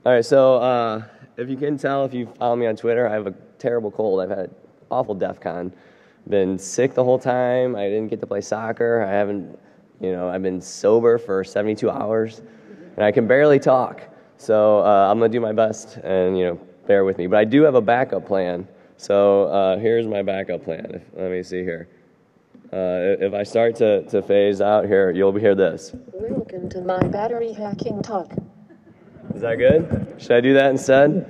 All right, so if you can tell, if you follow me on Twitter, I have a terrible cold. I've had awful DEFCON. Been sick the whole time. I didn't get to play soccer. I haven't, I've been sober for 72 hours, and I can barely talk. So I'm gonna do my best, and bear with me. But I do have a backup plan. So here's my backup plan. Let me see here. If I start to phase out here, you'll hear this. Welcome to my battery hacking talk. Is that good? Should I do that instead?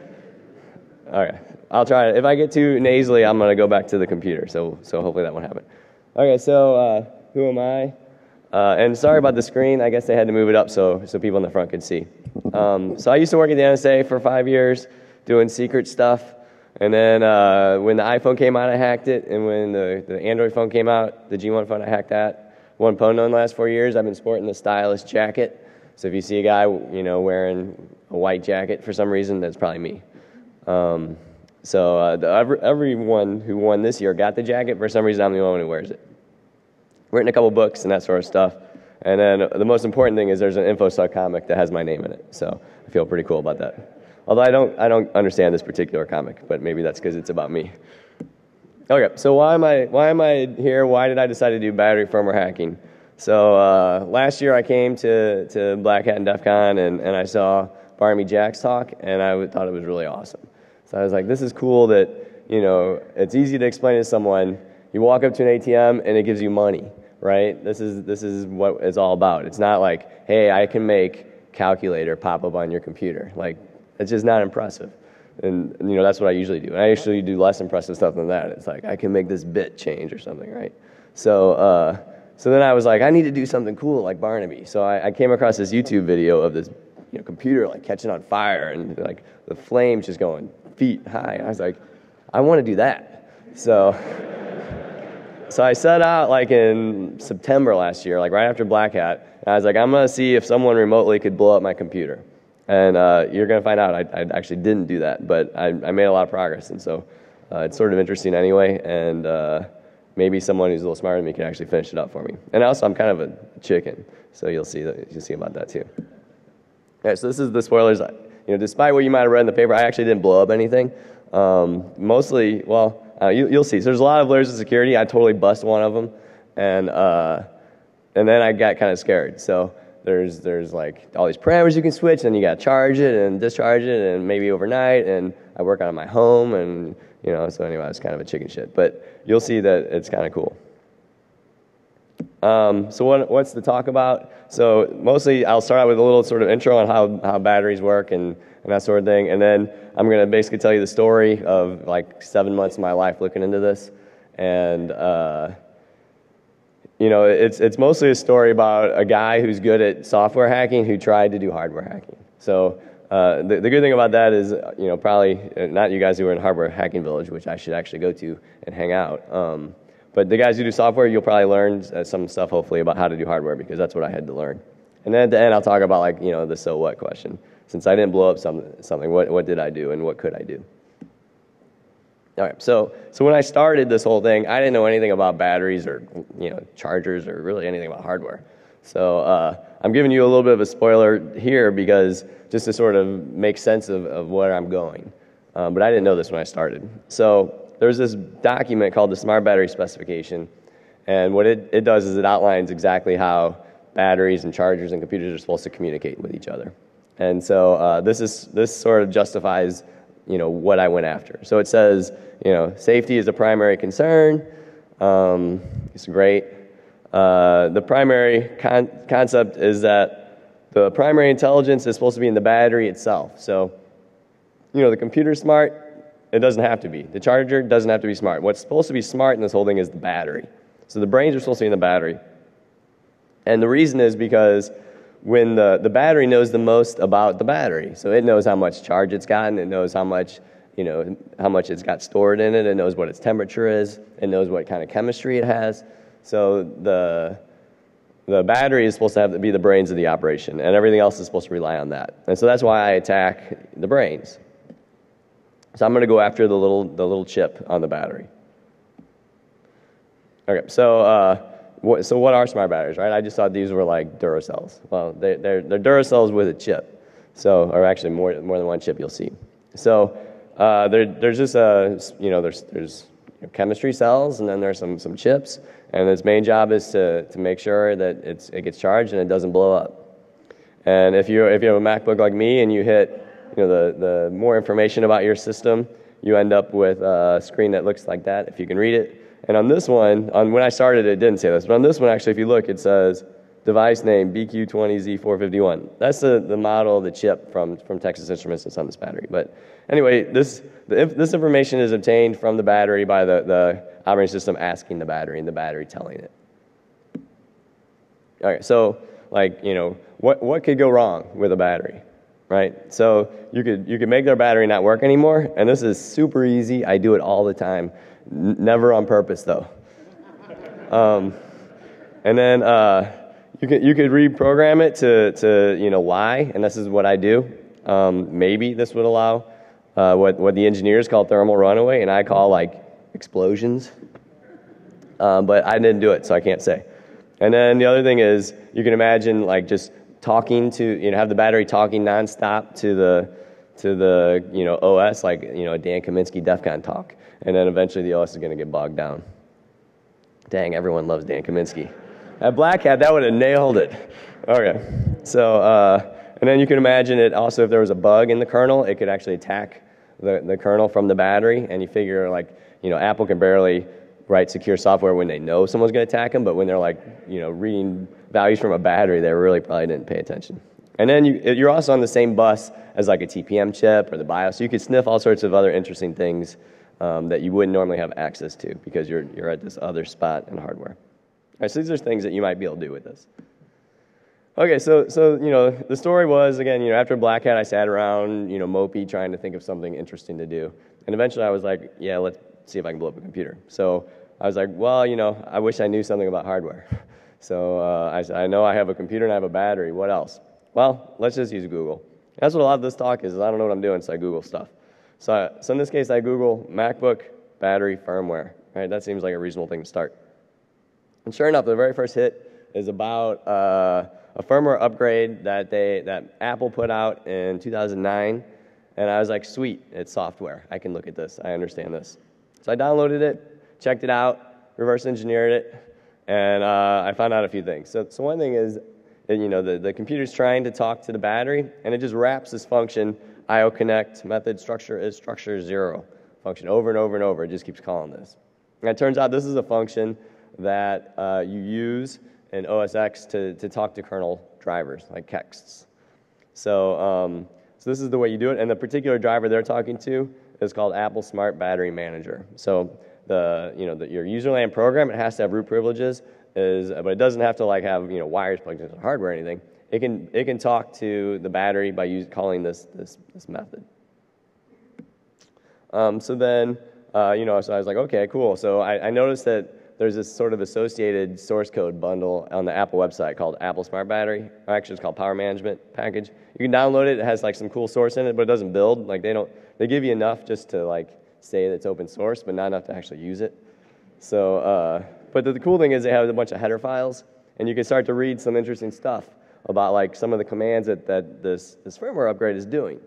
All right, I'll try it. If I get too nasally, I'm going to go back to the computer, so hopefully that won't happen. Okay, so who am I? And sorry about the screen. I guess they had to move it up so people in the front could see. So I used to work at the NSA for 5 years doing secret stuff. And then when the iPhone came out, I hacked it. And when the Android phone came out, the G1 phone, I hacked that. One phone in the last 4 years, I've been sporting the stylish jacket. So if you see a guy, wearing a white jacket for some reason, that's probably me. Everyone who won this year got the jacket. For some reason, I'm the only one who wears it. Written a couple books and that sort of stuff. And then the most important thing is there's an InfoSuck comic that has my name in it. So I feel pretty cool about that. Although I don't understand this particular comic, but maybe that's because it's about me. Okay, so why am I here? Why did I decide to do battery firmware hacking? So last year I came to Black Hat and DEF CON and I saw Barnaby Jack's talk, and I thought it was really awesome. So I was like, this is cool that, it's easy to explain to someone. You walk up to an ATM and it gives you money, right? This is what it's all about. It's not like, hey, I can make calculator pop up on your computer. Like, it's just not impressive. And that's what I usually do. And I actually do less impressive stuff than that. It's like, I can make this bit change or something, right? So then I was like, I need to do something cool like Barnaby. So I came across this YouTube video of this computer like catching on fire and like the flames just going feet high. I was like, I want to do that. So I set out like in September last year, like right after Black Hat. And I was like, I'm going to see if someone remotely could blow up my computer. And you're going to find out I actually didn't do that, but I made a lot of progress. And so it's sort of interesting anyway. And maybe someone who's a little smarter than me can actually finish it up for me. And also, I'm kind of a chicken, so you'll see about that too. All right, so this is the spoilers. Despite what you might have read in the paper, I actually didn't blow up anything. Mostly, you'll see. So there's a lot of layers of security. I totally bust one of them, and then I got kind of scared. So there's like all these parameters you can switch, and you got to charge it and discharge it, and maybe overnight. And I work on it in my home, and so anyway, I was kind of a chicken shit. But you'll see that it's kind of cool. So what's the talk about? So mostly I'll start out with a little sort of intro on how batteries work and that sort of thing. And then I'm going to basically tell you the story of like 7 months of my life looking into this. And, it's mostly a story about a guy who's good at software hacking who tried to do hardware hacking. So the good thing about that is, probably not you guys who are in Hardware Hacking Village, which I should actually go to and hang out. But the guys who do software, you'll probably learn some stuff, hopefully, about how to do hardware, because that's what I had to learn. And then at the end, I'll talk about, like, the so what question. Since I didn't blow up something, what did I do and what could I do? All right, so when I started this whole thing, I didn't know anything about batteries or, chargers or really anything about hardware. So I'm giving you a little bit of a spoiler here because just to sort of make sense of where I'm going. But I didn't know this when I started. So there's this document called the Smart Battery Specification, and what it does is it outlines exactly how batteries and chargers and computers are supposed to communicate with each other. And so this sort of justifies what I went after. So it says safety is a primary concern. It's great. The primary concept is that the primary intelligence is supposed to be in the battery itself. So the computer's smart. It doesn't have to be. The charger doesn't have to be smart. What's supposed to be smart in this whole thing is the battery. So the brains are supposed to be in the battery. And the reason is because when the battery knows the most about the battery. So it knows how much charge it's gotten. It knows how much it's got stored in it. It knows what its temperature is. It knows what kind of chemistry it has. So the battery is supposed to be the brains of the operation, and everything else is supposed to rely on that. And so that's why I attack the brains. So I'm going to go after the little chip on the battery. Okay, so what are smart batteries, right? I just thought these were like Duracells. Well, they're Duracells with a chip. So, or actually more than one chip you'll see. So there's just there's chemistry cells, and then there's some chips, and its main job is to make sure that it gets charged and it doesn't blow up. And if you have a MacBook like me and you hit the more information about your system, you end up with a screen that looks like that if you can read it. And on this one, when I started it didn't say this, but on this one actually if you look it says device name BQ20Z451. That's the model of the chip from Texas Instruments that's on this battery. But anyway, this information is obtained from the battery by the operating system asking the battery and the battery telling it. Okay, so what could go wrong with a battery, right? So you could make their battery not work anymore, and this is super easy. I do it all the time, never on purpose though. And then you could reprogram it to lie, and this is what I do. Maybe this would allow what the engineers call thermal runaway, and I call explosions. But I didn't do it, so I can't say. And then the other thing is, you can imagine just talking to have the battery talking nonstop to the OS, a Dan Kaminsky DEFCON talk, and then eventually the OS is going to get bogged down. Dang, everyone loves Dan Kaminsky. At Black Hat, that would have nailed it. Okay, so and then you can imagine it also if there was a bug in the kernel, it could actually attack the kernel from the battery, and you figure Apple can barely write secure software when they know someone's going to attack them, but when they're reading values from a battery, they really probably didn't pay attention. And then you're also on the same bus as a TPM chip or the BIOS, so you could sniff all sorts of other interesting things that you wouldn't normally have access to because you're at this other spot in hardware. All right, so these are things that you might be able to do with this. Okay, so the story was, again, after Black Hat, I sat around, mopey, trying to think of something interesting to do. And eventually I was like, yeah, let's see if I can blow up a computer. So I was like, well, I wish I knew something about hardware. So I said, I know I have a computer and I have a battery. What else? Well, let's just use Google. That's what a lot of this talk is I don't know what I'm doing, so I Google stuff. So in this case, I Google MacBook battery firmware. Right? That seems like a reasonable thing to start. And sure enough, the very first hit is about a firmware upgrade that Apple put out in 2009. And I was like, sweet, it's software. I can look at this. I understand this. So I downloaded it, checked it out, reverse engineered it, and I found out a few things. So one thing is, the computer's trying to talk to the battery, and it just wraps this function, IO connect method structure is structure 0 function over and over and over. It just keeps calling this. And it turns out this is a function that you use in OS X to talk to kernel drivers, like kexts. So this is the way you do it, and the particular driver they're talking to is called Apple Smart Battery Manager. So your username program, it has to have root privileges, but it doesn't have to have wires plugged into the hardware or anything. It can talk to the battery by calling this method. So then so I was like, okay, cool. So I noticed that there's this sort of associated source code bundle on the Apple website called Apple Smart Battery. Or actually, it's called Power Management Package. You can download it. It has some cool source in it, but it doesn't build. They give you enough just to say that it's open source, but not enough to actually use it. So, but the cool thing is they have a bunch of header files, and you can start to read some interesting stuff about some of the commands that this firmware upgrade is doing.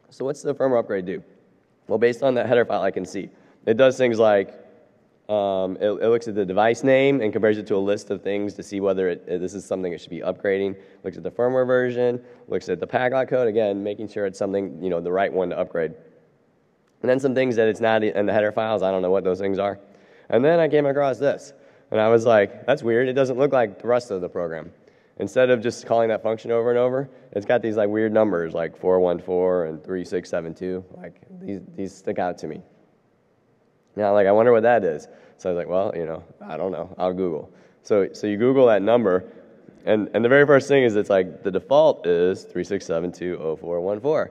So what's the firmware upgrade do? Well, based on that header file, I can see it does things like it looks at the device name and compares it to a list of things to see whether this is something it should be upgrading. Looks at the firmware version, looks at the package code, again, making sure it's something, the right one to upgrade. And then some things that it's not in the header files, I don't know what those things are. And then I came across this, and I was like, that's weird. It doesn't look like the rest of the program. Instead of just calling that function over and over, it's got these weird numbers like 414 and 3672. These stick out to me. Now, I wonder what that is. So I was like, well, I don't know. I'll Google. So you Google that number, and the very first thing is it's the default is 36720414.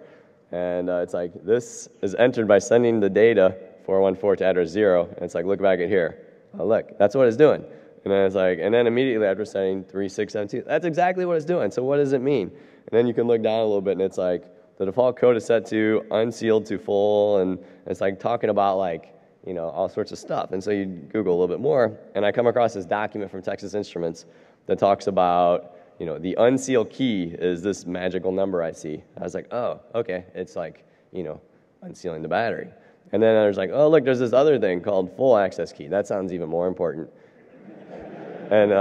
And it's this is entered by sending the data 414 to address 0. And it's look back at here. Oh, look, that's what it's doing. And then it's and then immediately after setting 3672, that's exactly what it's doing. So what does it mean? And then you can look down a little bit, and it's the default code is set to unsealed to full, and it's talking about all sorts of stuff. And so you Google a little bit more, and I come across this document from Texas Instruments that talks about, the unsealed key is this magical number I see. I was like, oh, okay, it's like, unsealing the battery. And then I was like, oh, look, there's this other thing called full access key. That sounds even more important. And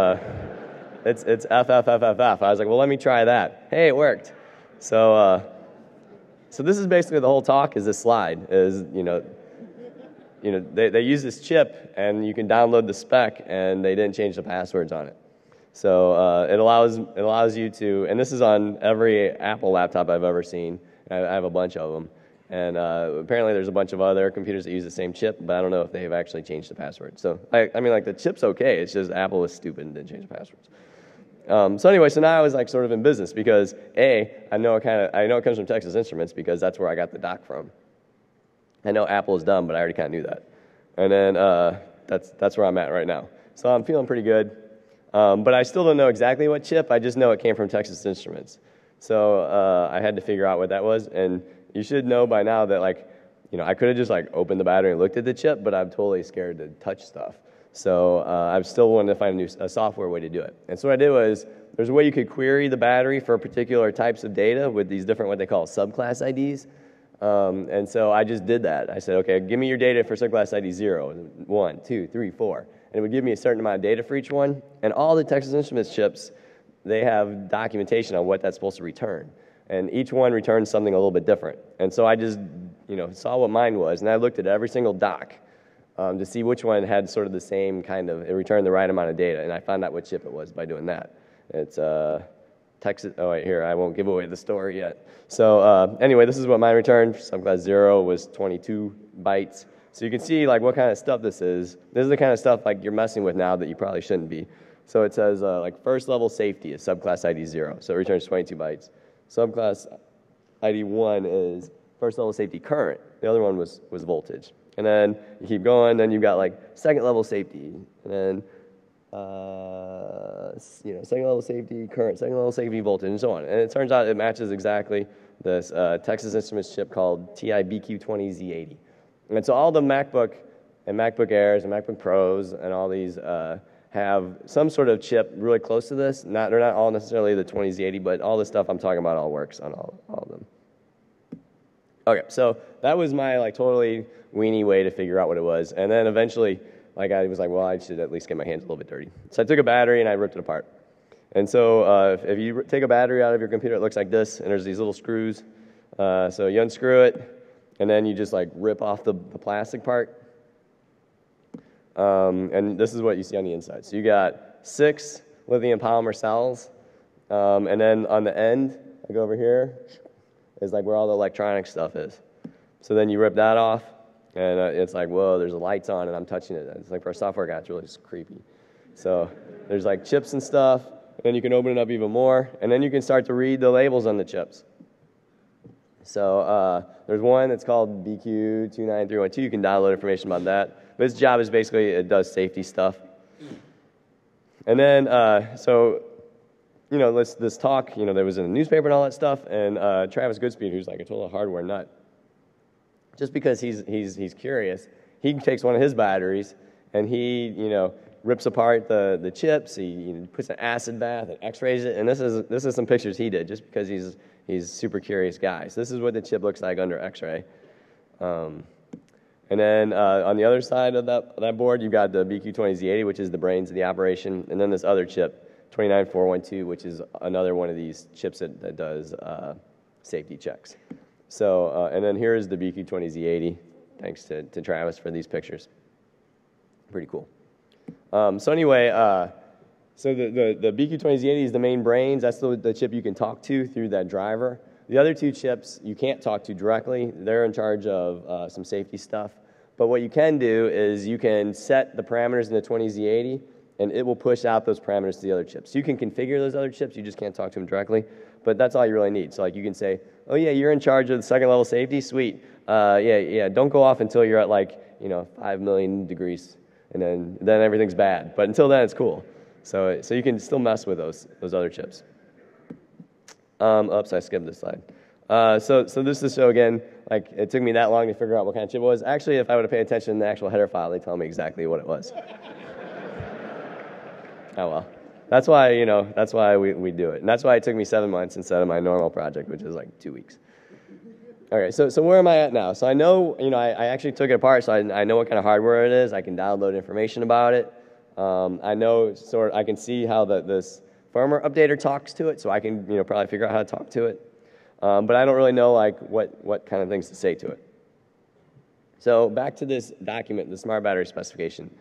it's FFFFF. I was like, well, let me try that. Hey, it worked. So this is basically the whole talk. Is this slide? They use this chip, and you can download the spec, and they didn't change the passwords on it. So it allows you to, and this is on every Apple laptop I've ever seen. I have a bunch of them. And apparently there's a bunch of other computers that use the same chip, but I don't know if they've actually changed the password. So, the chip's okay. It's just Apple was stupid and didn't change the passwords. So now I was like sort of in business because I know it comes from Texas Instruments because that's where I got the dock from. I know Apple is dumb, but I already kind of knew that. And then that's where I'm at right now. So I'm feeling pretty good. But I still don't know exactly what chip. I just know it came from Texas Instruments. So I had to figure out what that was. And you should know by now that I could have just opened the battery and looked at the chip, but I'm totally scared to touch stuff. So I'm still wanting to find a software way to do it. And so what I did was there's a way you could query the battery for particular types of data with these different what they call subclass IDs. And so I just did that. I said, okay, give me your data for subclass ID 0, 1, 2, 3, 4. And it would give me a certain amount of data for each one. And all the Texas Instruments chips, they have documentation on what that's supposed to return. And each one returns something a little bit different. And so I just, saw what mine was, and I looked at every single dock to see which one had sort of the same it returned the right amount of data. And I found out what chip it was by doing that. It's Texas, oh wait, here, I won't give away the story yet. So anyway, this is what mine returned. Subclass 0 was 22 bytes. So you can see what kind of stuff this is. This is the kind of stuff you're messing with now that you probably shouldn't be. So it says first level safety is subclass ID 0. So it returns 22 bytes. Subclass ID 1 is first level safety current. The other one was voltage. And then you keep going, then you've got second level safety, and then second level safety current, second level safety voltage, and so on. And it turns out it matches exactly this Texas Instruments chip called TI-BQ20Z80. And so all the MacBook and MacBook Airs and MacBook Pros and all these have some sort of chip really close to this. They're not all necessarily the 20Z80, but all the stuff I'm talking about all works on all of them. Okay, so that was my totally weenie way to figure out what it was. And then eventually, I was like, well, I should at least get my hands a little bit dirty. So I took a battery and I ripped it apart. And so if you take a battery out of your computer, it looks like this, and there's these little screws. So you unscrew it, and then you just rip off the plastic part. And this is what you see on the inside. So you got 6 lithium polymer cells, and then on the end, over here, is where all the electronic stuff is. So then you rip that off, and it's whoa, there's lights on, and I'm touching it. It's for a software guy, it's really just creepy. So there's chips and stuff, and then you can open it up even more, and then you can start to read the labels on the chips. So there's one that's called BQ29312. You can download information about that. But its job is basically it does safety stuff. And then, this talk, there was in the newspaper and all that stuff, and Travis Goodspeed, who's a total hardware nut, just because he's curious, he takes one of his batteries, and he, rips apart the chips, he puts an acid bath and x-rays it, and this is some pictures he did, just because he's a super curious guy. So this is what the chip looks like under x-ray. And then on the other side of that board, you've got the BQ20Z80, which is the brains of the operation, and then this other chip, 29412, which is another one of these chips that does safety checks. So, and then here is the BQ20Z80. Thanks to Travis for these pictures. Pretty cool. So anyway, so the BQ20Z80 is the main brains. That's the chip you can talk to through that driver. The other 2 chips you can't talk to directly. They're in charge of some safety stuff. But what you can do is you can set the parameters in the 20Z80, and it will push out those parameters to the other chips. So you can configure those other chips. You just can't talk to them directly. But that's all you really need. So you can say, oh yeah, you're in charge of the second level safety. Sweet. Yeah. Don't go off until you're at 5 million degrees, and then everything's bad. But until then, it's cool. So you can still mess with those other chips. Oops, I skipped this slide. So this is to show again, it took me that long to figure out what kind of chip it was. Actually, if I would have paid attention in the actual header file, they tell me exactly what it was. Oh well. that's why, that's why we do it. And that's why it took me 7 months instead of my normal project, which is like 2 weeks. Okay, so where am I at now? So I know, I actually took it apart, so I know what kind of hardware it is. I can download information about it. I know I can see how this firmware updater talks to it, so I can, probably figure out how to talk to it. But I don't really know like what kind of things to say to it. So back to this document, the smart battery specification.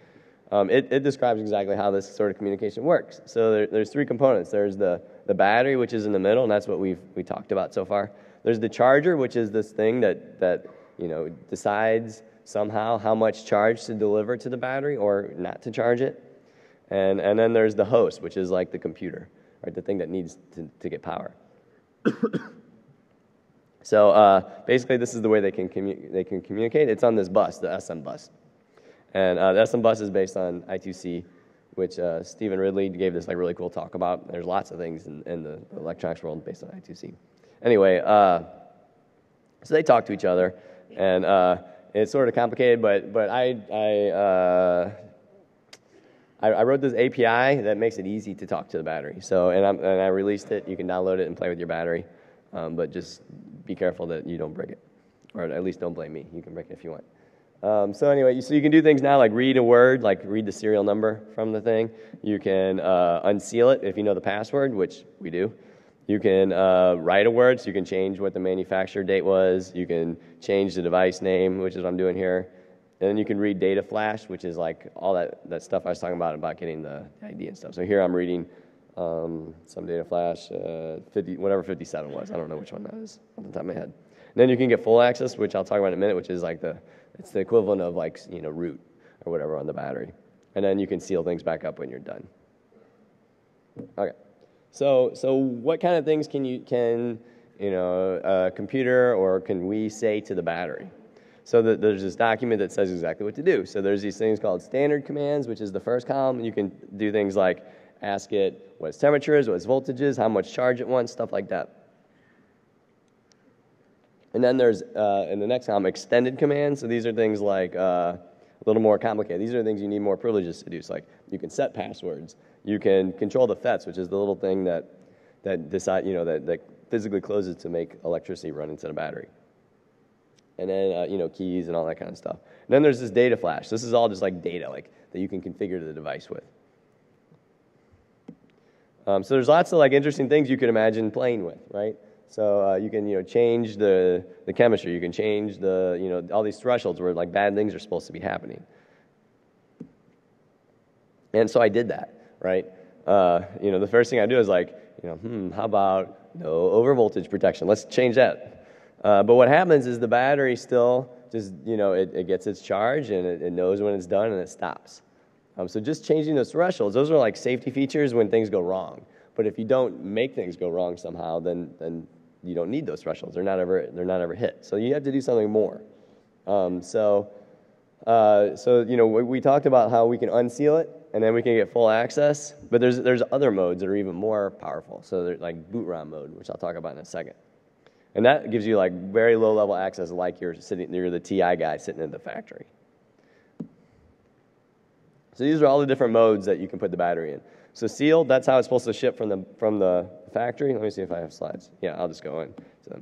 It describes exactly how this sort of communication works. So there's 3 components. There's the battery, which is in the middle, and that's what we talked about so far. There's the charger, which is this thing that decides somehow how much charge to deliver to the battery or not to charge it. And then there's the host, which is like the computer, right? The thing that needs to get power. So basically, this is the way they can communicate. It's on this bus, the SM bus. And the SM bus is based on I2C, which Stephen Ridley gave this like really cool talk about. There's lots of things in the electronics world based on I2C. Anyway, so they talk to each other, and it's sort of complicated, but I wrote this API that makes it easy to talk to the battery. So and I released it. You can download it and play with your battery, but just be careful that you don't break it, or at least don't blame me. You can break it if you want. So anyway, so you can do things now like read a word, like read the serial number from the thing. You can unseal it if you know the password, which we do. You can write a word, so you can change what the manufacturer date was. You can change the device name, which is what I'm doing here. And then you can read data flash, which is like all that stuff I was talking about getting the ID and stuff. So here I'm reading some data flash, whatever 57 was. I don't know which one that is off the top of my head. And then you can get full access, which I'll talk about in a minute, which is like it's the equivalent of like root or whatever on the battery. And then you can seal things back up when you're done. Okay. So what kind of things can a computer or can we say to the battery? So there's this document that says exactly what to do. So there's these things called standard commands, which is the first column. You can do things like ask it what its temperature is, what its voltage is, how much charge it wants, stuff like that. And then there's, in the next column, extended commands. So these are things like a little more complicated. These are things you need more privileges to do. So like you can set passwords. You can control the FETs, which is the little thing that physically closes to make electricity run into the battery. And then, keys and all that kind of stuff. And then there's this data flash. This is all just like data that you can configure the device with. So there's lots of interesting things you could imagine playing with, right? So you can change the chemistry. You can change all these thresholds where bad things are supposed to be happening. And so I did that, right? The first thing I do is how about no overvoltage protection? Let's change that. But what happens is the battery still just, it gets its charge and it knows when it's done and it stops. So just changing those thresholds, those are like safety features when things go wrong. But if you don't make things go wrong somehow, then you don't need those thresholds. They're not ever hit. So you have to do something more. We talked about how we can unseal it and then we can get full access. But there's other modes that are even more powerful. So there's like boot ROM mode, which I'll talk about in a second. And that gives you very low level access, like you're the TI guy sitting in the factory. So these are all the different modes that you can put the battery in. So sealed, that's how it's supposed to ship from the factory. Let me see if I have slides. Yeah, I'll just go in. So,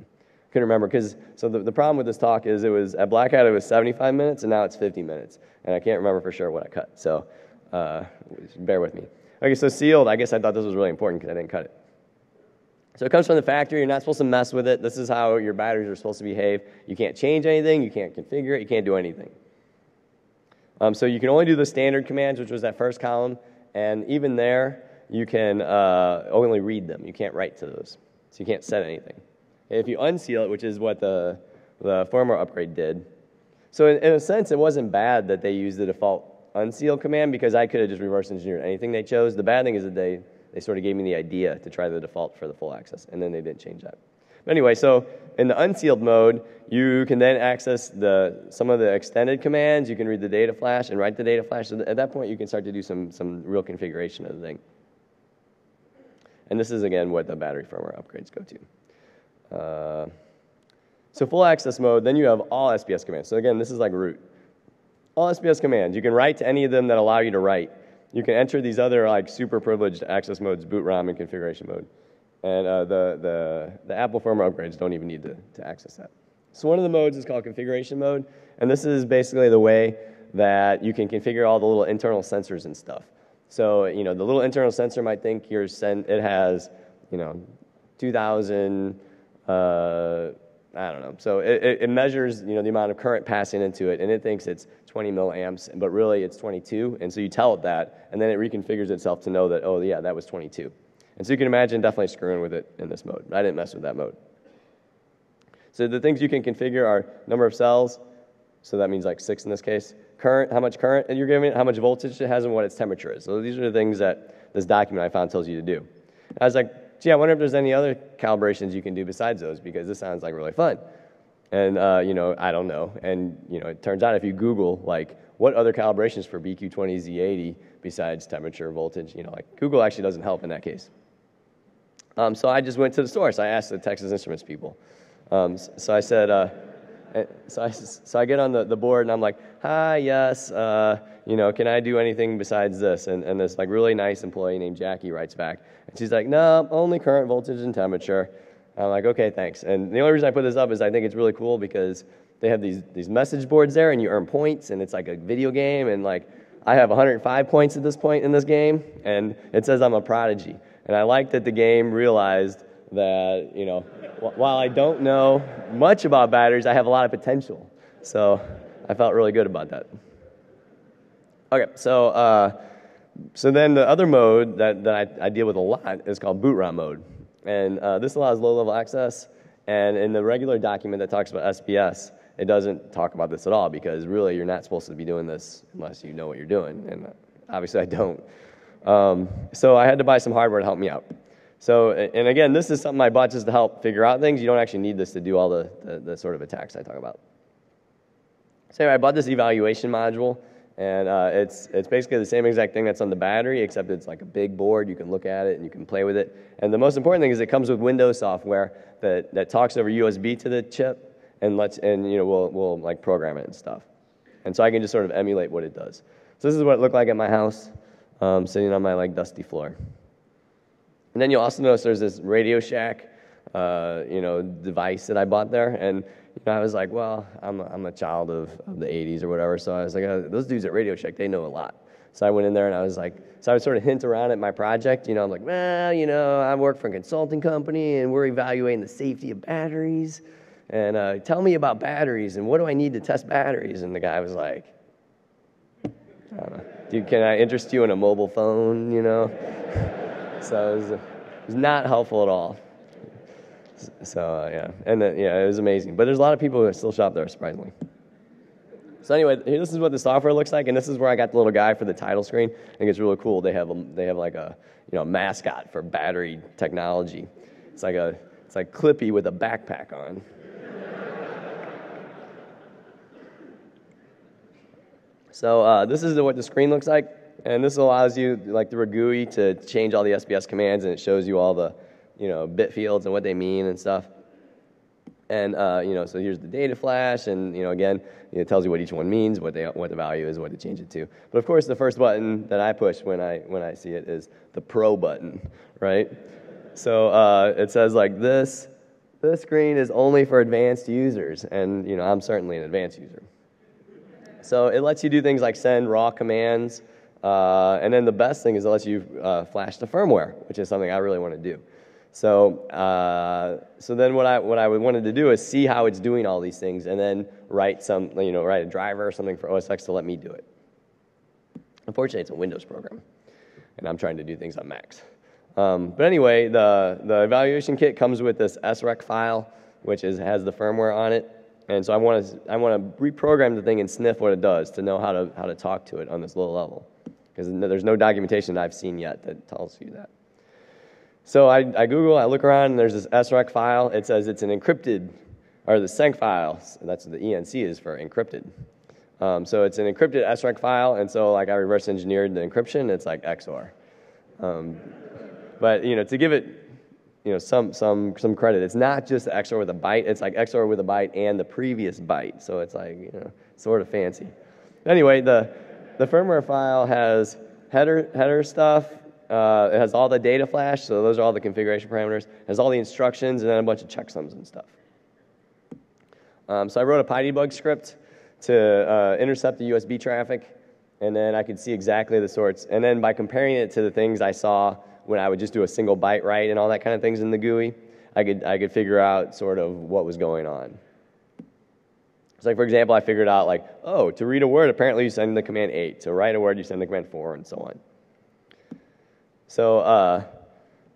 couldn't remember the problem with this talk is at Black Hat it was 75 minutes and now it's 50 minutes. And I can't remember for sure what I cut. So bear with me. Okay, so sealed, I guess I thought this was really important because I didn't cut it. So it comes from the factory. You're not supposed to mess with it. This is how your batteries are supposed to behave. You can't change anything. You can't configure it. You can't do anything. So you can only do the standard commands, which was that first column. And even there, you can only read them. You can't write to those. So you can't set anything. And if you unseal it, which is what the firmware upgrade did. So in a sense, it wasn't bad that they used the default unseal command because I could have just reverse engineered anything they chose. The bad thing is that they sort of gave me the idea to try the default for the full access, and then they didn't change that. But anyway, so in the unsealed mode, you can then access some of the extended commands. You can read the data flash and write the data flash. So at that point, you can start to do some real configuration of the thing. And this is, again, what the battery firmware upgrades go to. So full access mode, then you have all SPS commands. So again, this is like root. All SPS commands. You can write to any of them that allow you to write. you can enter these other like super privileged access modes, boot ROM and configuration mode. And the Apple firmware upgrades don't even need to access that. So one of the modes is called configuration mode, and this is basically the way that you can configure all the little internal sensors and stuff. So, the little internal sensor might think it has, 2,000, I don't know. So it measures, the amount of current passing into it, and it thinks it's 20 milliamps, but really it's 22, and so you tell it that, and then it reconfigures itself to know that, oh yeah, that was 22. And so you can imagine definitely screwing with it in this mode. I didn't mess with that mode. So the things you can configure are number of cells, so that means like 6 in this case, current, how much current you're giving it, how much voltage it has, and what its temperature is. So these are the things that this document I found tells you to do. And I was like, gee, I wonder if there's any other calibrations you can do besides those, because this sounds like really fun. And, I don't know. And, it turns out if you Google, like, what other calibrations for BQ20Z80 besides temperature, voltage, Google actually doesn't help in that case. So I just went to the source. I asked the Texas Instruments people. So I said, so I get on the board and I'm like, hi, yes, can I do anything besides this? And this like really nice employee named Jackie writes back. And she's like, no, only current, voltage, and temperature. I'm like, okay, thanks. And the only reason I put this up is I think it's really cool because they have these message boards there and you earn points and it's like a video game. And like, I have 105 points at this point in this game and it says I'm a prodigy. And I like that the game realized that, while I don't know much about batteries, I have a lot of potential. So I felt really good about that. Okay, so then the other mode that I deal with a lot is called boot ROM mode. And this allows low-level access. And in the regular document that talks about SPS, it doesn't talk about this at all because really you're not supposed to be doing this unless you know what you're doing. And obviously I don't. So I had to buy some hardware to help me out. So, and again, this is something I bought just to help figure out things. You don't actually need this to do all the sort of attacks I talk about. So anyway, I bought this evaluation module, and it's basically the same exact thing that's on the battery, except it's like a big board. You can look at it and you can play with it. And the most important thing is it comes with Windows software that talks over USB to the chip and we'll like program it and stuff. And so I can just sort of emulate what it does. So this is what it looked like at my house, sitting on my like dusty floor. And then you'll also notice there's this Radio Shack, device that I bought there. And I was like, well, I'm a child of the 80s or whatever. So I was like, those dudes at Radio Shack, they know a lot. So I went in there and I was like, so I would sort of hint around at my project. I'm like, well, I work for a consulting company and we're evaluating the safety of batteries. And tell me about batteries and what do I need to test batteries? And the guy was like, I don't know, dude, can I interest you in a mobile phone, So it was not helpful at all. So, yeah. And it was amazing. But there's a lot of people who still shop there, surprisingly. So anyway, this is what the software looks like, and this is where I got the little guy for the title screen. I think it's really cool. They have like a mascot for battery technology. It's like Clippy with a backpack on. So this is what the screen looks like. And this allows you, like through a GUI, to change all the SPS commands, and it shows you all the, bit fields and what they mean and stuff. And, so here's the data flash, and, again, it tells you what each one means, what the value is, what to change it to. But, of course, the first button that I push when I see it is the Pro button, right? So it says, like, this screen is only for advanced users, and, I'm certainly an advanced user. So it lets you do things like send raw commands, and then the best thing is it lets you flash the firmware, which is something I really want to do. So then what I wanted to do is see how it's doing all these things, and then write a driver or something for OS X to let me do it. Unfortunately, it's a Windows program, and I'm trying to do things on Macs. But anyway, the evaluation kit comes with this SREC file, which has the firmware on it. And so I want to reprogram the thing and sniff what it does to know how to talk to it on this low level, because there's no documentation I've seen yet that tells you that. So I Google, I look around, and there's this SREC file. It says it's an encrypted, or the SENC file. That's what the ENC is for encrypted. So it's an encrypted SREC file, and so like I reverse engineered the encryption. It's like XOR. But to give it some credit. It's not just XOR with a byte. It's like XOR with a byte and the previous byte. So it's like, sort of fancy. Anyway, the firmware file has header stuff. It has all the data flash, so those are all the configuration parameters. It has all the instructions and then a bunch of checksums and stuff. So I wrote a PyDebug script to intercept the USB traffic, and then I could see exactly the sorts. And then by comparing it to the things I saw when I would just do a single byte write and all that kind of things in the GUI, I could figure out sort of what was going on. So like, for example, I figured out like, oh, to read a word, apparently you send the command 8. To write a word, you send the command 4, and so on. So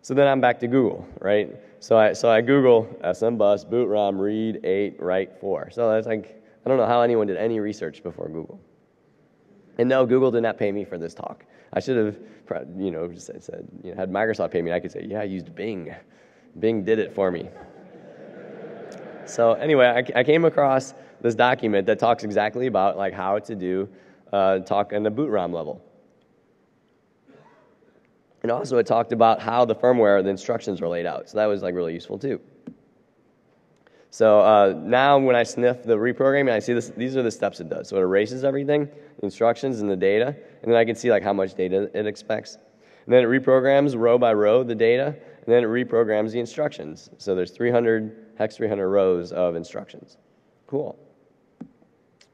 then I'm back to Google, right? So I Google SMBus, boot ROM, read 8, write 4. So that's like, I don't know how anyone did any research before Google. And no, Google did not pay me for this talk. I should have, just said, had Microsoft pay me, I could say, yeah, I used Bing. Bing did it for me. So anyway, I came across this document that talks exactly about like how to do talk on the boot ROM level. And also it talked about how the firmware, the instructions are laid out. So that was like really useful too. So now when I sniff the reprogramming, I see this, these are the steps it does. So it erases everything, the instructions and the data, and then I can see like how much data it expects. And then it reprograms row by row the data, and then it reprograms the instructions. So there's 300 rows of instructions. Cool.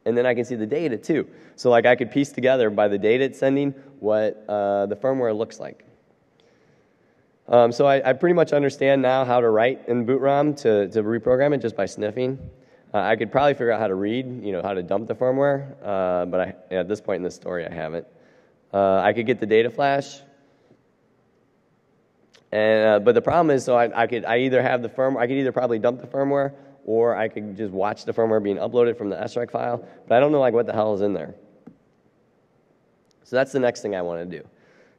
And then I can see the data too. So like I could piece together by the data it's sending what the firmware looks like. So I pretty much understand now how to write in boot ROM to reprogram it just by sniffing. I could probably figure out how to read, how to dump the firmware, but at this point in the story, I haven't. I could get the data flash, and but the problem is, so I could either probably dump the firmware, or I could just watch the firmware being uploaded from the SREC file, but I don't know like what the hell is in there. So that's the next thing I want to do.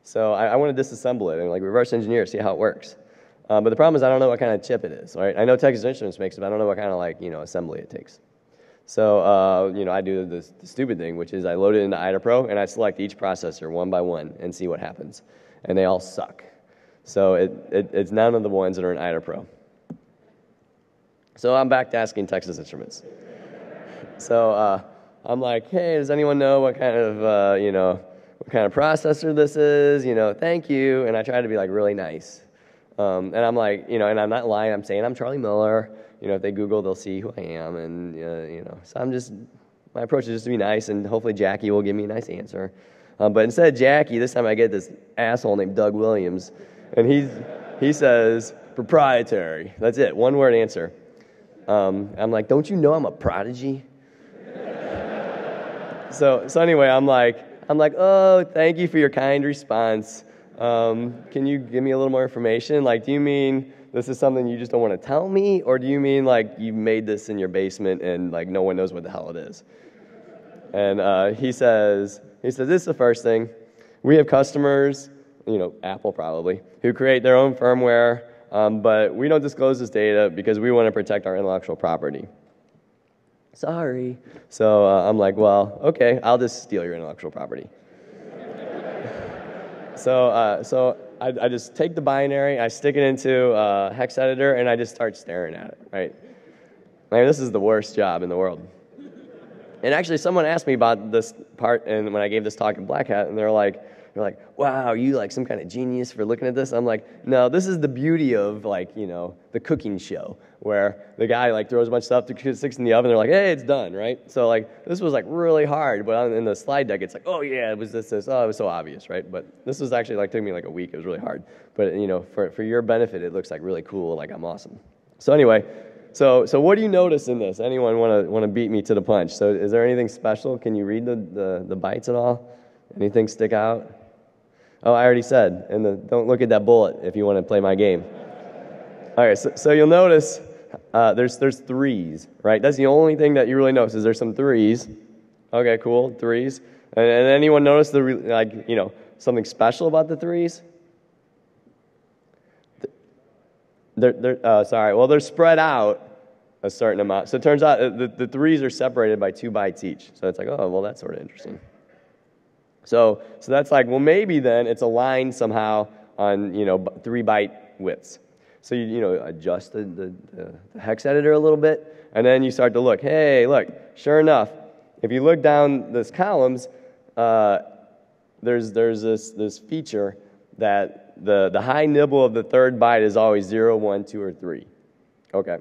So I want to disassemble it and like reverse engineer, see how it works. But the problem is I don't know what kind of chip it is, right? I know Texas Instruments makes it, but I don't know what kind of like, assembly it takes. So, I do the stupid thing, which is I load it into IdaPro and I select each processor one by one and see what happens. And they all suck. So it's none of the ones that are in IdaPro. So I'm back to asking Texas Instruments. So I'm like, hey, does anyone know what kind of, what kind of processor this is, thank you. And I try to be like really nice. And I'm like, and I'm not lying, I'm saying I'm Charlie Miller. If they Google, they'll see who I am. And, so my approach is just to be nice, and hopefully Jackie will give me a nice answer. But instead of Jackie, this time I get this asshole named Doug Williams. And he says, proprietary. That's it, one word answer. I'm like, don't you know I'm a prodigy? So anyway, I'm like, oh, thank you for your kind response. Can you give me a little more information? Like, do you mean this is something you just don't want to tell me? Or do you mean like you made this in your basement and like no one knows what the hell it is? And he says, this is the first thing. We have customers, Apple probably, who create their own firmware, but we don't disclose this data because we want to protect our intellectual property. Sorry. So I'm like, well, okay, I'll just steal your intellectual property. So I just take the binary, I stick it into a hex editor, and I just start staring at it, right? I mean, this is the worst job in the world. And actually, someone asked me about this part, and when I gave this talk in Black Hat, and they're like, wow, are you like some kind of genius for looking at this? I'm like, no, this is the beauty of like, the cooking show, where the guy like throws a bunch of stuff, sticks in the oven, they're like, hey, it's done, right? So like, this was like really hard, but in the slide deck, it's like, oh yeah, it was this, oh, it was so obvious, right? But this was actually like, took me like a week, it was really hard. But for your benefit, it looks like really cool, like I'm awesome. So anyway, so what do you notice in this? Anyone want to beat me to the punch? So is there anything special? Can you read the bytes at all? Anything stick out? Oh, I already said, and don't look at that bullet if you want to play my game. All right, so you'll notice there's threes, right? That's the only thing that you really notice is there's some threes. Okay, cool, threes. And anyone notice something special about the threes? They're spread out a certain amount. So it turns out the threes are separated by 2 bytes each. So it's like, oh, well, that's sort of interesting. So that's like, well, maybe then it's aligned somehow on 3 byte widths. So you adjust the hex editor a little bit, and then you start to look. Hey, look, sure enough, if you look down these columns, there's this feature that the high nibble of the third byte is always 0, 1, 2, or 3. Okay.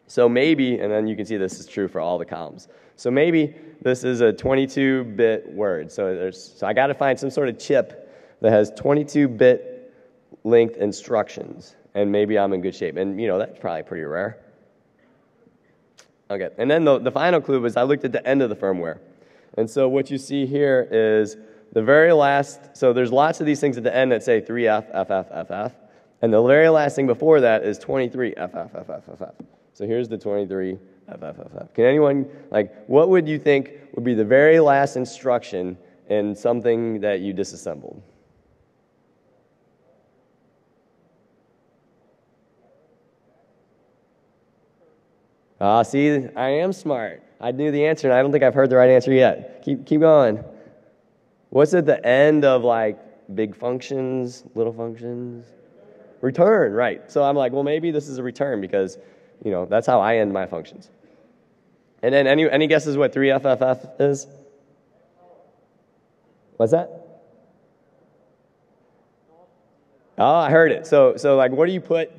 So maybe, and then you can see this is true for all the columns. So maybe this is a 22-bit word. So I got to find some sort of chip that has 22-bit length instructions, and maybe I'm in good shape. And that's probably pretty rare. Okay. And then the final clue was I looked at the end of the firmware. And so what you see here is the very last, so there's lots of these things at the end that say 3F, FF, FF. And the very last thing before that is 23, FF, FF, FF. So here's the 23, FF, FF. Can anyone, what would you think would be the very last instruction in something that you disassembled? See, I am smart. I knew the answer, and I don't think I've heard the right answer yet. Keep going. What's at the end of, big functions, little functions? Return, right. So I'm like, well, maybe this is a return because, that's how I end my functions. And then any guesses what 3FFF is? What's that? Oh, I heard it. So what do you put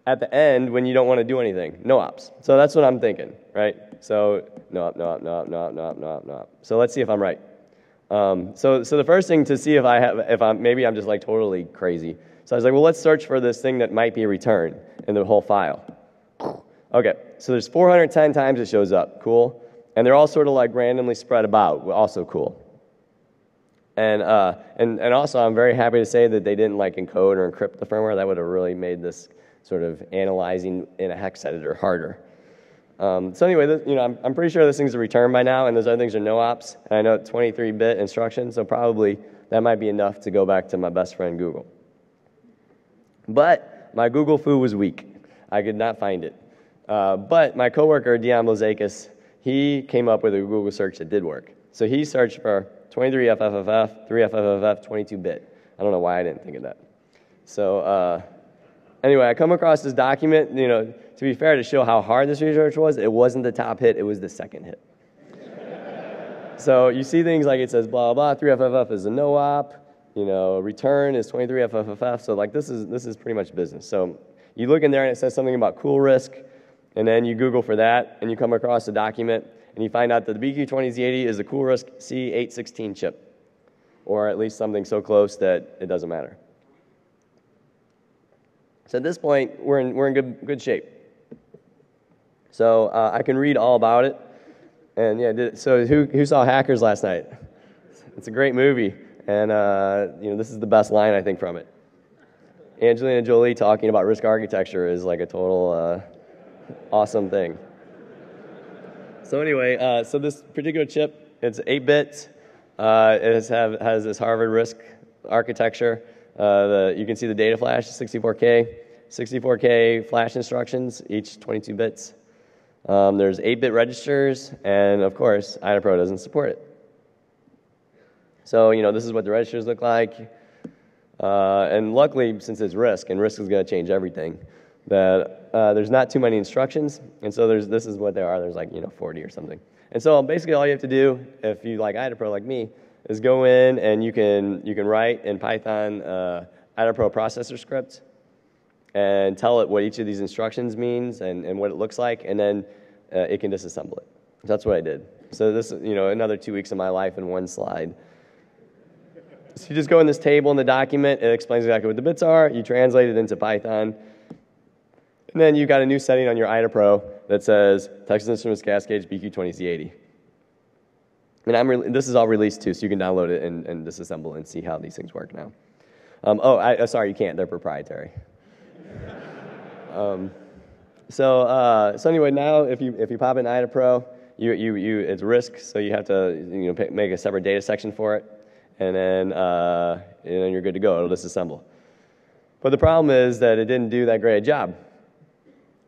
at the end when you don't want to do anything? No ops. So that's what I'm thinking, right? So no op. So let's see if I'm right. So the first thing to see maybe I'm just totally crazy. So I was like, well, let's search for this thing that might be a return in the whole file. Okay, so there's 410 times it shows up. Cool. And they're all sort of randomly spread about. Also cool. And also I'm very happy to say that they didn't encode or encrypt the firmware. That would have really made this sort of analyzing in a hex editor harder. So anyway, I'm pretty sure this thing's a return by now, and those other things are no ops. And I know 23-bit instructions, so probably that might be enough to go back to my best friend Google. But my Google foo was weak. I could not find it. But my coworker, Dion Mozaikis, he came up with a Google search that did work. So he searched for 23FFFF, 3FFFF, 22-bit. I don't know why I didn't think of that. So anyway, I come across this document. To be fair, to show how hard this research was, it wasn't the top hit, it was the second hit. So you see things like it says blah, blah, 3FFF is a no-op, return is 23FFFF, so this is pretty much business. So you look in there and it says something about cool risk, and then you Google for that, and you come across a document, and you find out that the BQ20Z80 is a cool risk C816 chip, or at least something so close that it doesn't matter. So at this point, we're in good shape. So I can read all about it. And yeah, so who saw Hackers last night? It's a great movie. And this is the best line, I think, from it. Angelina Jolie talking about risk architecture is a total awesome thing. So anyway, so this particular chip, it's 8 bits. It has this Harvard RISC architecture. You can see the data flash, 64K flash instructions, each 22 bits. There's 8-bit registers, and of course, IDAPRO doesn't support it. So, this is what the registers look like. And luckily, since it's RISC, and RISC is going to change everything, that there's not too many instructions, and so this is what there are. There's 40 or something. And so basically all you have to do, if you like IDAPRO like me, is go in and you can write in Python IDAPRO processor script and tell it what each of these instructions means and what it looks like, and then it can disassemble it. So that's what I did. So this, another 2 weeks of my life in one slide. So you just go in this table in the document, it explains exactly what the bits are, you translate it into Python, and then you've got a new setting on your IDAPRO that says Texas Instruments Cascade BQ20Z80. And this is all released too, so you can download it and disassemble and see how these things work now. Sorry, you can't, they're proprietary. So anyway, now if you pop in IDAPRO, it's RISC, so you have to make a separate data section for it, and then you're good to go. It'll disassemble. But the problem is that it didn't do that great a job.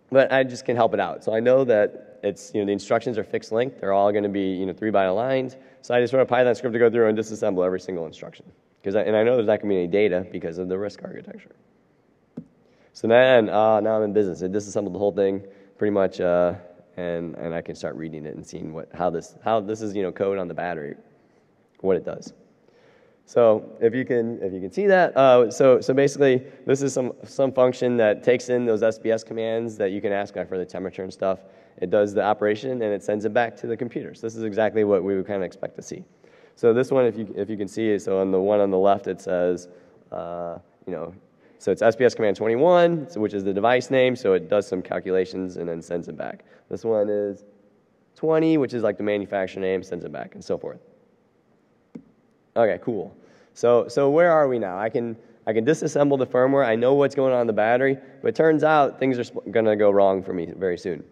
But I just can help it out. So I know that it's the instructions are fixed length. They're all going to be 3-byte aligned. So I just wrote a Python script to go through and disassemble every single instruction. And I know there's not going to be any data because of the RISC architecture. So then, now I'm in business. I disassembled the whole thing pretty much, and I can start reading it and seeing how this is code on the battery, what it does. So if you can see that, so basically this is some function that takes in those SBS commands that you can ask for the temperature and stuff. It does the operation and it sends it back to the computer. So this is exactly what we would kind of expect to see. So this one, if you can see, so on the one on the left it says, so it's SBS command 21, which is the device name. So it does some calculations and then sends it back. This one is 20, which is like the manufacturer name, sends it back, and so forth. Okay, cool. So where are we now? I can disassemble the firmware. I know what's going on in the battery, but it turns out things are going to go wrong for me very soon.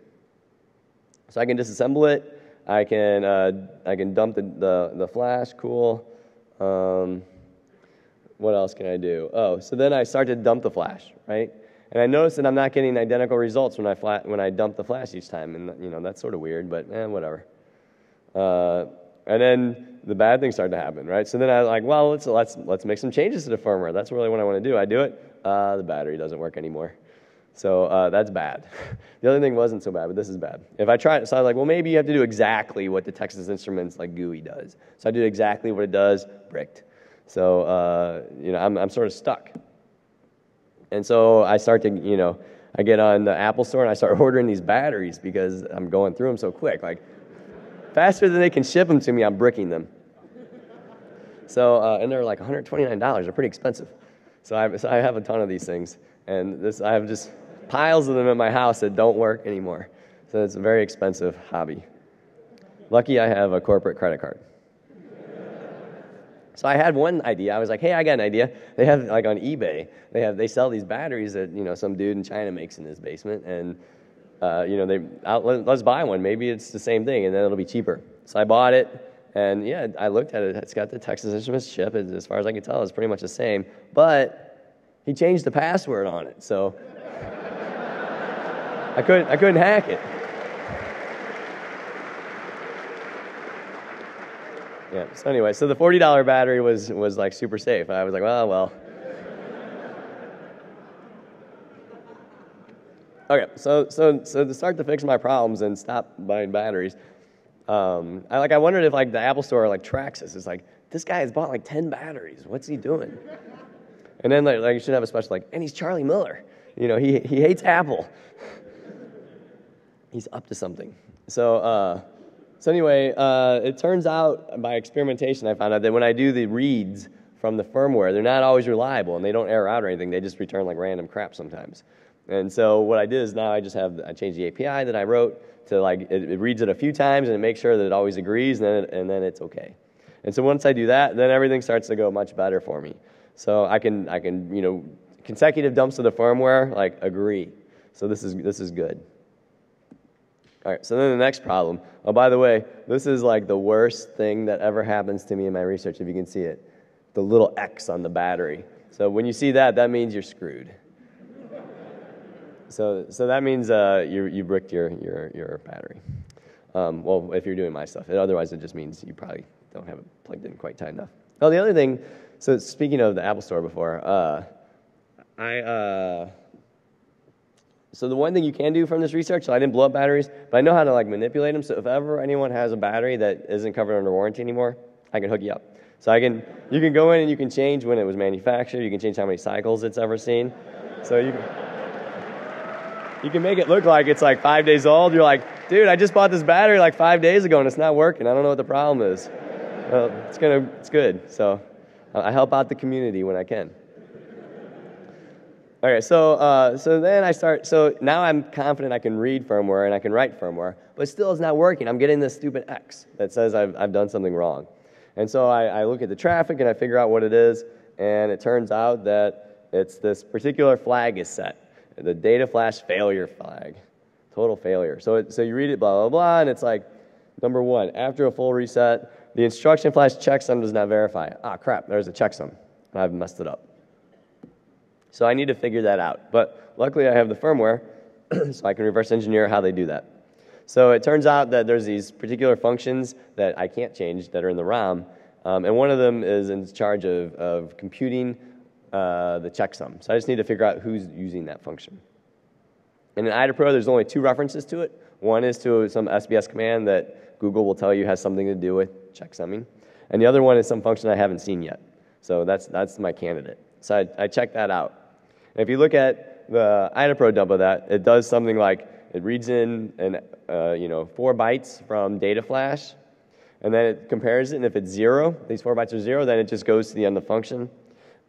So I can disassemble it. I can dump the flash. Cool. What else can I do? Oh, so then I start to dump the flash, right? And I notice that I'm not getting identical results when I dump the flash each time, and that's sort of weird, but whatever. And then the bad things start to happen, right? So then I was like, well, let's make some changes to the firmware. That's really what I want to do. I do it. The battery doesn't work anymore. So that's bad. The other thing wasn't so bad, but this is bad. If I try it, so I was like, well, maybe you have to do exactly what the Texas Instruments GUI does. So I did exactly what it does, bricked. So I'm sort of stuck. And so I start to, I get on the Apple Store and I start ordering these batteries because I'm going through them so quick. Like, faster than they can ship them to me, I'm bricking them. So, and they're like $129. They're pretty expensive. So I have a ton of these things. And I have just piles of them in my house that don't work anymore. So it's a very expensive hobby. Lucky I have a corporate credit card. So I had one idea. I was like, hey, I got an idea. They have, like on eBay, they sell these batteries that, some dude in China makes in his basement. And, let's buy one. Maybe it's the same thing, and then it'll be cheaper. So I bought it, and yeah, I looked at it. It's got the Texas Instruments chip. As far as I can tell, it's pretty much the same. But he changed the password on it, so I couldn't hack it. Yeah. So anyway, so the $40 battery was like super safe. I was like, well. Okay, so to start to fix my problems and stop buying batteries, I wondered if the Apple Store tracks this. It's like, this guy has bought 10 batteries. What's he doing? And then you should have a special and he's Charlie Miller. He hates Apple. He's up to something. So anyway, it turns out by experimentation I found out that when I do the reads from the firmware, they're not always reliable and they don't error out or anything. They just return random crap sometimes. And so what I did is now I changed the API that I wrote to it reads it a few times and it makes sure that it always agrees and then it's okay. And so once I do that, then everything starts to go much better for me. So I can consecutive dumps of the firmware agree. So this is good. All right. So then the next problem. Oh, by the way, this is the worst thing that ever happens to me in my research. If you can see it, the little X on the battery. So when you see that, that means you're screwed. So that means you bricked your battery. Well, if you're doing my stuff. Otherwise, it just means you probably don't have it plugged in quite tight enough. Oh, the other thing, so speaking of the Apple Store before, so the one thing you can do from this research, so I didn't blow up batteries, but I know how to manipulate them. So if ever anyone has a battery that isn't covered under warranty anymore, I can hook you up. So you can go in and you can change when it was manufactured. You can change how many cycles it's ever seen. So you can make it look like it's 5 days old. You're like, dude, I just bought this battery 5 days ago and it's not working. I don't know what the problem is. Well, it's good. So I help out the community when I can. Okay, so then I start. So now I'm confident I can read firmware and I can write firmware, but still it's not working. I'm getting this stupid X that says I've done something wrong. And so I look at the traffic and I figure out what it is, and it turns out that it's this particular flag is set. The data flash failure flag, total failure. So you read it, blah, blah, blah, and it's number one, after a full reset, the instruction flash checksum does not verify. Ah, crap, there's a checksum. I've messed it up. So I need to figure that out. But luckily I have the firmware, so I can reverse engineer how they do that. So it turns out that there's these particular functions that I can't change that are in the ROM, and one of them is in charge of computing the checksum. So I just need to figure out who's using that function. And in IDAPRO, there's only 2 references to it. One is to some SBS command that Google will tell you has something to do with checksumming. And the other one is some function I haven't seen yet. So that's my candidate. So I checked that out. And if you look at the IDAPRO dump of that, it does something like it reads in 4 bytes from data flash, and then it compares it, and if it's 0, these 4 bytes are 0, then it just goes to the end of function.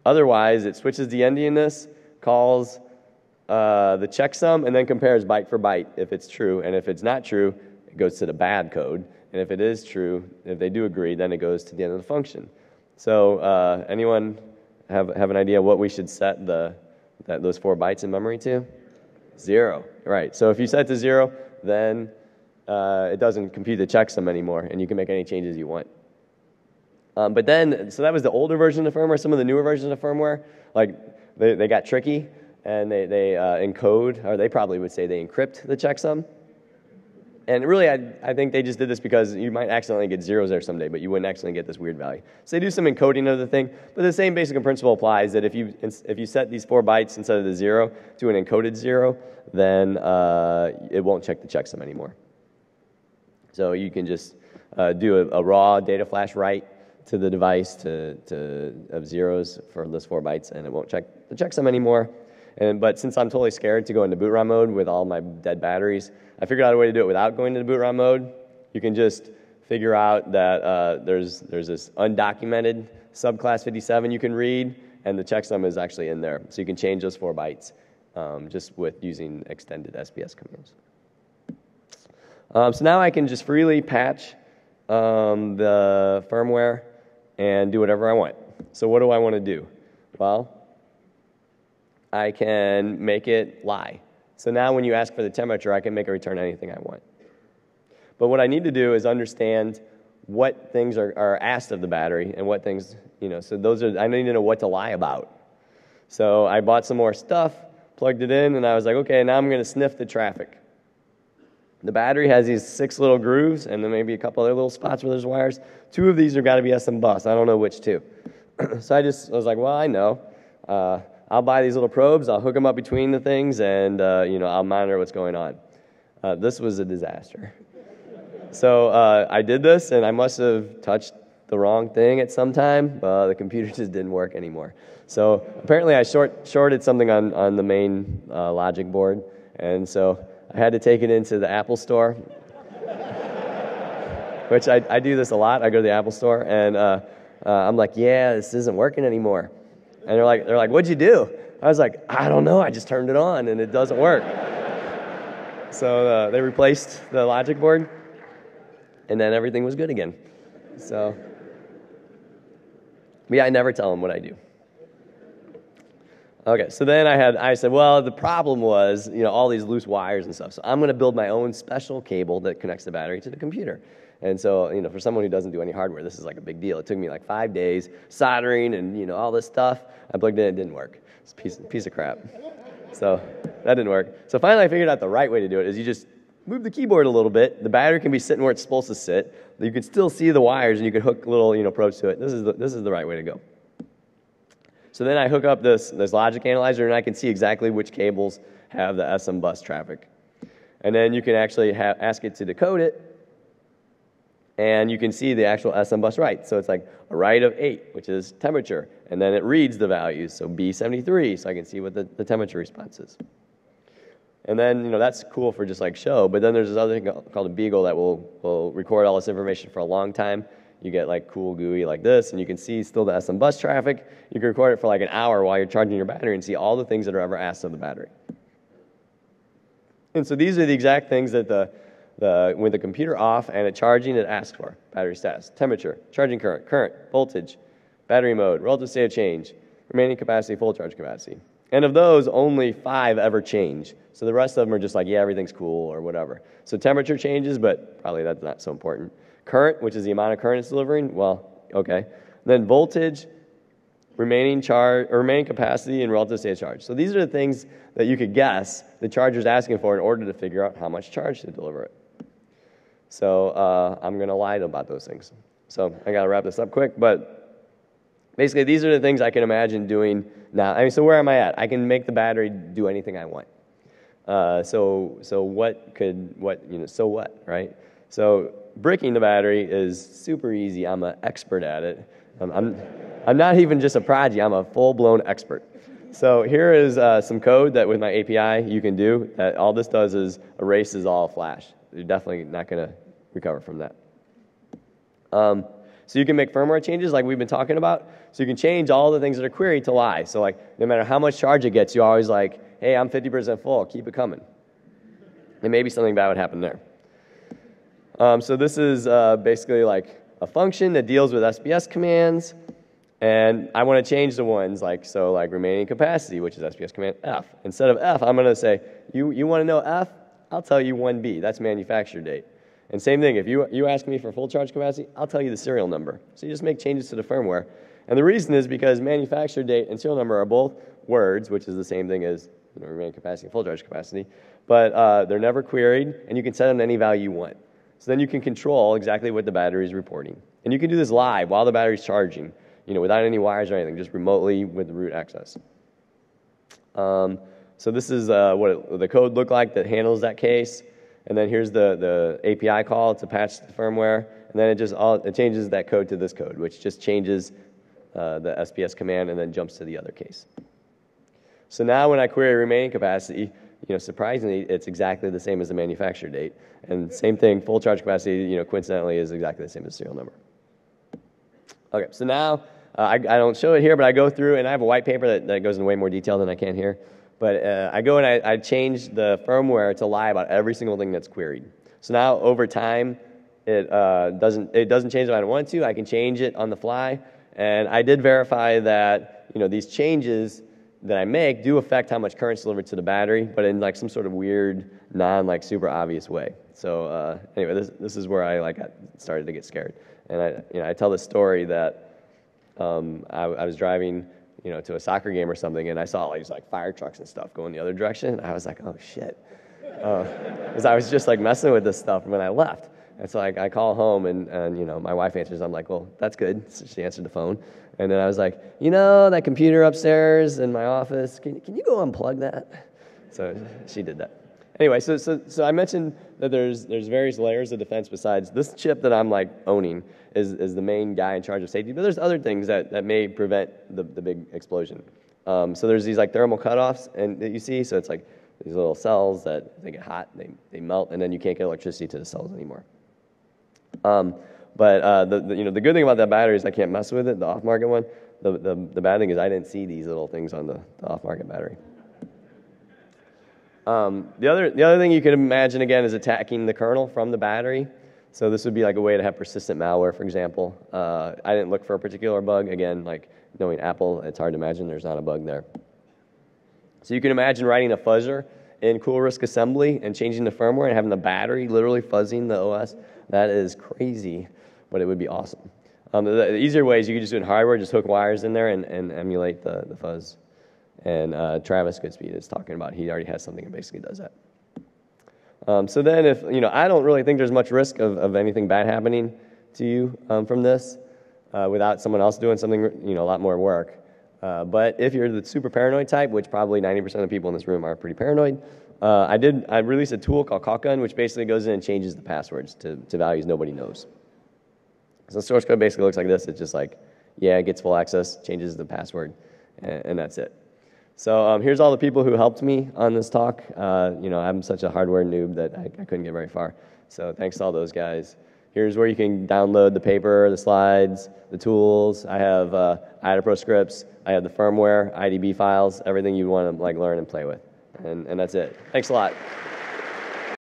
Otherwise, it switches the endianness, calls the checksum, and then compares byte for byte if it's true. And if it's not true, it goes to the bad code. And if it is true, if they do agree, then it goes to the end of the function. So anyone have an idea what we should set those 4 bytes in memory to? 0. Right. So if you set it to 0, then it doesn't compute the checksum anymore, and you can make any changes you want. But then, so that was the older version of firmware. Some of the newer versions of firmware, like they got tricky, and they encode, or they probably would say they encrypt the checksum. And really, I think they just did this because you might accidentally get zeros there someday, but you wouldn't accidentally get this weird value. So they do some encoding of the thing, but the same basic principle applies that if you set these 4 bytes instead of the 0 to an encoded 0, then it won't check the checksum anymore. So you can just do a raw data flash write to the device of zeros for those 4 bytes, and it won't check the checksum anymore. But since I'm totally scared to go into boot ROM mode with all my dead batteries, I figured out a way to do it without going into boot ROM mode. You can just figure out that there's this undocumented subclass 57 you can read, and the checksum is actually in there. So you can change those 4 bytes just with using extended SPS commands. So now I can just freely patch the firmware and do whatever I want. So what do I want to do? Well, I can make it lie. So now when you ask for the temperature, I can make it return anything I want. But what I need to do is understand what things are asked of the battery and what things, so I need to know what to lie about. So I bought some more stuff, plugged it in, and I was like, okay, now I'm going to sniff the traffic. The battery has these 6 little grooves and then maybe a couple other little spots where there's wires. 2 of these are got to be SM bus. I don't know which 2. So I was like, well, I know. I'll buy these little probes, I'll hook them up between the things, and I'll monitor what's going on. This was a disaster. So I did this, and I must have touched the wrong thing at some time. The computer just didn't work anymore. So apparently I shorted something on the main logic board, and so I had to take it into the Apple store, which I do this a lot. I go to the Apple store, and I'm like, yeah, this isn't working anymore. And they're like, what'd you do? I was like, I don't know. I just turned it on, and it doesn't work. So they replaced the logic board, and then everything was good again. So, but yeah, I never tell them what I do. Okay, so then I said, well, the problem was, all these loose wires and stuff. So I'm going to build my own special cable that connects the battery to the computer. And so, for someone who doesn't do any hardware, this is like a big deal. It took me like 5 days soldering and, all this stuff. I plugged it in, it didn't work. It's a piece of crap. So that didn't work. So finally I figured out the right way to do it is you just move the keyboard a little bit. The battery can be sitting where it's supposed to sit. You can still see the wires, and you can hook little, probes to it. This is the right way to go. So then I hook up this logic analyzer, and I can see exactly which cables have the SM bus traffic. And then you can actually ask it to decode it, and you can see the actual SM bus write. So it's like a write of 8, which is temperature, and then it reads the values, so B73, so I can see what the temperature response is. And then, that's cool for just like show, but then there's this other thing called a beagle that will record all this information for a long time. You get like cool GUI like this, and you can see still the SM bus traffic. You can record it for like an hour while you're charging your battery and see all the things that are ever asked of the battery. And so these are the exact things that with the computer off and at charging, it asks for. Battery status, temperature, charging current, voltage, battery mode, relative state of change, remaining capacity, full charge capacity. And of those, only 5 ever change. So the rest of them are just like, yeah, everything's cool or whatever. So temperature changes, but probably that's not so important. Current, which is the amount of current it's delivering, well, okay. Then voltage, remaining capacity, and relative state of charge. So these are the things that you could guess the charger's asking for in order to figure out how much charge to deliver it. So I'm going to lie about those things. So I got to wrap this up quick, but basically these are the things I can imagine doing now. So where am I at? I can make the battery do anything I want. So what, right? So bricking the battery is super easy. I'm an expert at it. I'm I'm not even just a prodigy, I'm a full-blown expert. So here is some code that with my API you can do, that all this does is erases all flash. You're definitely not going to recover from that. So you can make firmware changes like we've been talking about. So you can change all the things that are queried to lie. So like no matter how much charge it gets, you're always like, hey, I'm 50% full, keep it coming. And maybe something bad would happen there. So this is basically like a function that deals with SPS commands. And I want to change the ones like remaining capacity, which is SPS command F. Instead of F, I'm going to say, you want to know F? I'll tell you 1B. That's manufacture date. And same thing, if you ask me for full charge capacity, I'll tell you the serial number. So you just make changes to the firmware. And the reason is because manufacture date and serial number are both words, which is the same thing as remaining capacity and full charge capacity. But they're never queried, and you can set them to any value you want. So then you can control exactly what the battery is reporting. And you can do this live while the battery's charging, without any wires or anything, just remotely with the root access. So this is what the code looked like that handles that case. And then here's the API call to patch the firmware. And then it changes that code to this code, which just changes the SPS command and then jumps to the other case. So now when I query remaining capacity, surprisingly, it's exactly the same as the manufacture date. And same thing, full charge capacity, coincidentally, is exactly the same as the serial number. Okay, so now I don't show it here, but I go through, and I have a white paper that goes in way more detail than I can here. But I go and I change the firmware to lie about every single thing that's queried. So now over time, it doesn't change if I don't want to. I can change it on the fly. And I did verify that these changes that I make do affect how much current's delivered to the battery, but in like some sort of weird, super obvious way. So anyway, this is where I started to get scared. And I tell this story that I was driving to a soccer game or something, and I saw all these fire trucks and stuff going the other direction, and I was like, oh shit. Because I was just messing with this stuff when I left. And so I call home, and my wife answers. I'm like, well, that's good. So she answered the phone. And then I was like, that computer upstairs in my office, can you go unplug that? So she did that. Anyway, so I mentioned that there's various layers of defense besides this chip that I'm owning is the main guy in charge of safety, but there's other things that may prevent the big explosion. So there's these thermal cutoffs and that you see, so it's these little cells that they get hot, they melt, and then you can't get electricity to the cells anymore. But the good thing about that battery is I can't mess with it, the off-market one. The bad thing is I didn't see these little things on the off-market battery. The other thing you could imagine, again, is attacking the kernel from the battery. So this would be a way to have persistent malware, for example. I didn't look for a particular bug. Again, knowing Apple, it's hard to imagine there's not a bug there. So you can imagine writing a fuzzer in Cool Risk Assembly and changing the firmware and having the battery literally fuzzing the OS. That is crazy, but it would be awesome. The easier way is you could just do it in hardware, just hook wires in there and emulate the fuzz. And Travis Goodspeed is talking about, he already has something that basically does that. So then if, I don't really think there's much risk of anything bad happening to you from this without someone else doing something, a lot more work. But if you're the super paranoid type, which probably 90% of the people in this room are pretty paranoid, I released a tool called Caulkgun, which basically goes in and changes the passwords to values nobody knows. So the source code basically looks like this. It's just it gets full access, changes the password, and that's it. So here's all the people who helped me on this talk. I'm such a hardware noob that I couldn't get very far. So thanks to all those guys. Here's where you can download the paper, the slides, the tools. I have IDAPRO scripts. I have the firmware, IDB files, everything you want to learn and play with. And that's it. Thanks a lot.